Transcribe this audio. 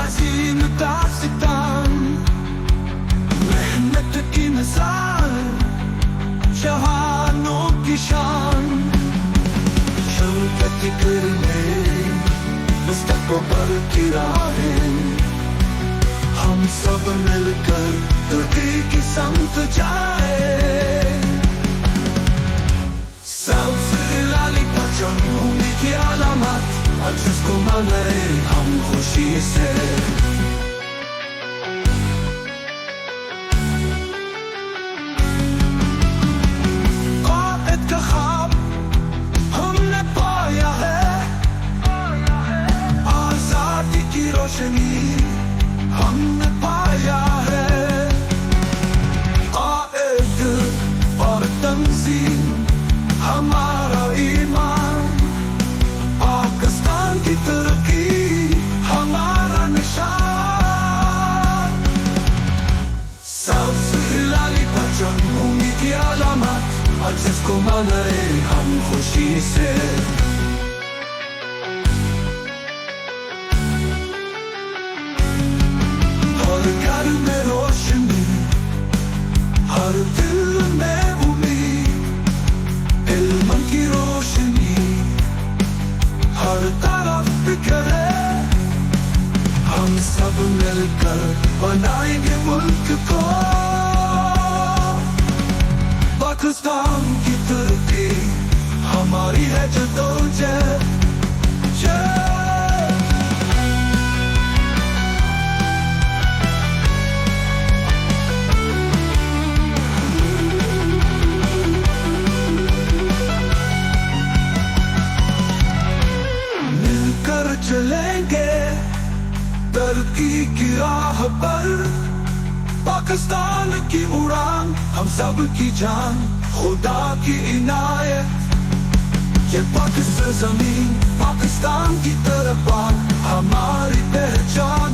अजीम दास्तान, मेहनत की मिसाल, जवानों की शान, शौकत करने मुस्तक़बिल की राहें, हम सब मिलकर तुर्की की समत जाए। सबसे उम्मीद की अलामत, और जिसको मनाए हम खुशी से। क़ाइद का ख्वाब हमने पाया है, आज़ादी की रोशनी हमने पाया है। क़ाइद और तंज़ीम हमारा ईमान, पाकिस्तान की तरक्की हमारा निशान। सबसे लाली परचम उम्मीद की अलामत, और जिसको मनाए हम खुशी से। हर घर में रोशनी, हर दिल में उम्मीद, इल्म की रोशनी हर तरफ बिखरे। हम सब मिलकर बनाएंगे मुल्क को, पाकिस्तान की तरक्की हमारी है जद्दोजहद। मिलकर चलेंगे तरक्की की राह पर, पाकिस्तान की उड़ान हम सब की जान, खुदा की इनायत। ये पाकिस्तान ज़मीन, पाकिस्तान की तरफ हमारी पहचान।